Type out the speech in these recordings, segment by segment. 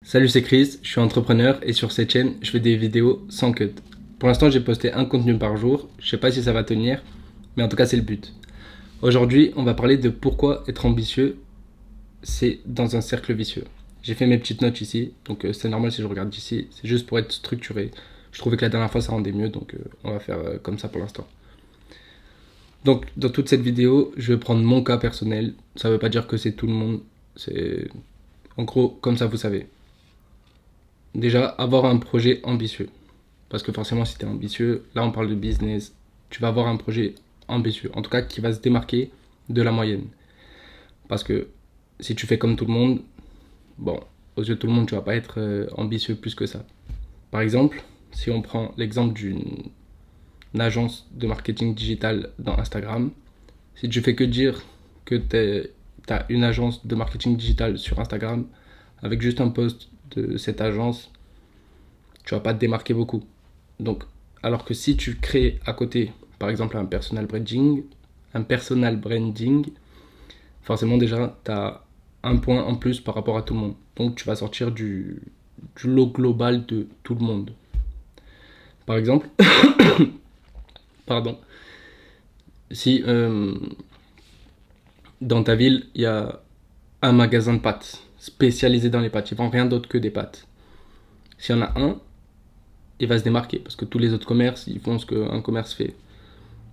Salut, c'est Chris, je suis entrepreneur et sur cette chaîne, je fais des vidéos sans cut. Pour l'instant, j'ai posté un contenu par jour, je sais pas si ça va tenir, mais en tout cas, c'est le but. Aujourd'hui, on va parler de pourquoi être ambitieux, c'est dans un cercle vicieux. J'ai fait mes petites notes ici, donc c'est normal si je regarde ici, c'est juste pour être structuré. Je trouvais que la dernière fois, ça rendait mieux, donc on va faire comme ça pour l'instant. Donc, dans toute cette vidéo, je vais prendre mon cas personnel. Ça veut pas dire que c'est tout le monde, c'est en gros comme ça, vous savez. Déjà, avoir un projet ambitieux. Parce que forcément, si tu es ambitieux, là on parle de business, tu vas avoir un projet ambitieux. En tout cas, qui va se démarquer de la moyenne. Parce que si tu fais comme tout le monde, bon, aux yeux de tout le monde, tu vas pas être ambitieux plus que ça. Par exemple, si on prend l'exemple d'une agence de marketing digital dans Instagram, si tu fais que dire que tu as une agence de marketing digital sur Instagram, avec juste un post de cette agence, tu vas pas te démarquer beaucoup. Donc, alors que si tu crées à côté, par exemple, un personal branding, forcément déjà, tu as un point en plus par rapport à tout le monde. Donc, tu vas sortir du lot global de tout le monde. Par exemple, pardon, si dans ta ville, il y a un magasin de pâtes spécialisé dans les pâtes, ils vendent rien d'autre que des pâtes. S'il y en a un, il va se démarquer parce que tous les autres commerces, ils font ce qu'un commerce fait.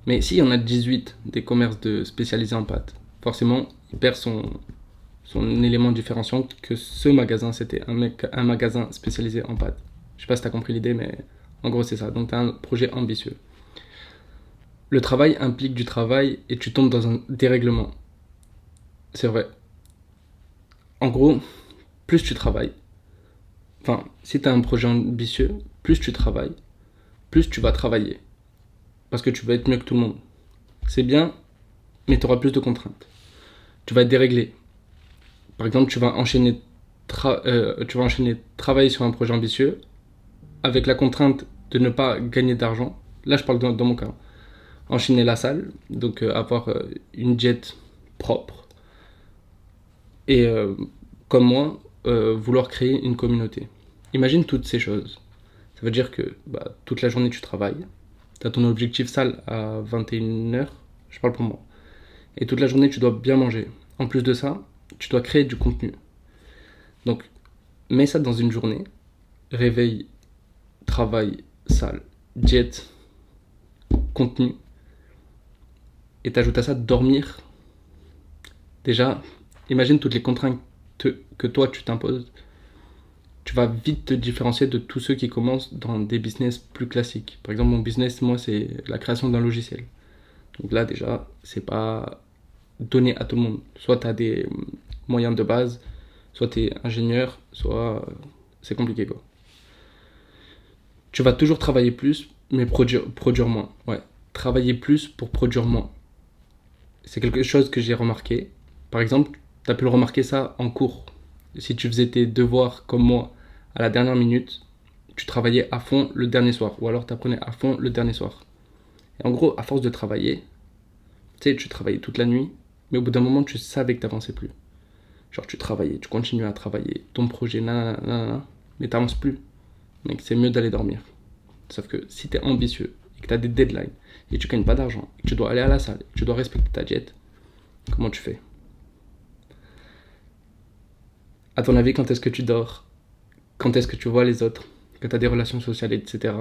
Mais s'il y en a 18 des commerces spécialisés en pâtes, forcément, il perd son élément différenciant que ce magasin, c'était un magasin spécialisé en pâtes. Je sais pas si tu as compris l'idée, mais en gros, c'est ça. Donc, tu as un projet ambitieux. Le travail implique du travail et tu tombes dans un dérèglement. C'est vrai. En gros, plus tu travailles, enfin, si tu as un projet ambitieux, plus tu travailles, plus tu vas travailler. Parce que tu vas être mieux que tout le monde. C'est bien, mais tu auras plus de contraintes. Tu vas être déréglé. Par exemple, tu vas enchaîner travailler sur un projet ambitieux avec la contrainte de ne pas gagner d'argent. Là, je parle dans mon cas. Enchaîner la salle, donc avoir une jet propre. Et comme moi, vouloir créer une communauté. Imagine toutes ces choses. Ça veut dire que toute la journée, tu travailles. Tu as ton objectif salle à 21h. Je parle pour moi. Et toute la journée, tu dois bien manger. En plus de ça, tu dois créer du contenu. Donc, mets ça dans une journée. Réveil, travail, salle, jet, contenu. Et t'ajoutes à ça dormir. Déjà, imagine toutes les contraintes que toi, tu t'imposes. Tu vas vite te différencier de tous ceux qui commencent dans des business plus classiques. Par exemple, mon business, moi, c'est la création d'un logiciel. Donc là, déjà, c'est pas donné à tout le monde. Soit tu as des moyens de base, soit tu es ingénieur, soit c'est compliqué quoi. Tu vas toujours travailler plus, mais produire moins. Ouais, travailler plus pour produire moins. C'est quelque chose que j'ai remarqué. Par exemple, tu as pu le remarquer ça en cours. Si tu faisais tes devoirs comme moi à la dernière minute, tu travaillais à fond le dernier soir. Ou alors tu apprenais à fond le dernier soir. Et en gros, à force de travailler, tu sais, tu travaillais toute la nuit, mais au bout d'un moment, tu savais que tu n'avançais plus. Genre, tu travaillais, tu continues à travailler, ton projet, nanana, mais tu n'avances plus. Mec, c'est mieux d'aller dormir. Sauf que si tu es ambitieux et que tu as des deadlines et tu gagnes pas d'argent, et que tu dois aller à la salle, et que tu dois respecter ta diète, comment tu fais? À ton avis, quand est-ce que tu dors? Quand est-ce que tu vois les autres? Que tu as des relations sociales, etc.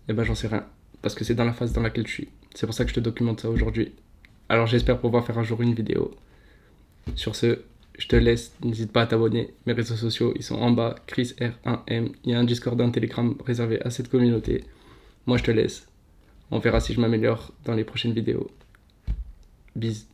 Eh ben, j'en sais rien. Parce que c'est dans la phase dans laquelle je suis. C'est pour ça que je te documente ça aujourd'hui. Alors, j'espère pouvoir faire un jour une vidéo. Sur ce, je te laisse. N'hésite pas à t'abonner. Mes réseaux sociaux, ils sont en bas. Chris R1M. Il y a un Discord, un Telegram réservé à cette communauté. Moi, je te laisse. On verra si je m'améliore dans les prochaines vidéos. Bisous.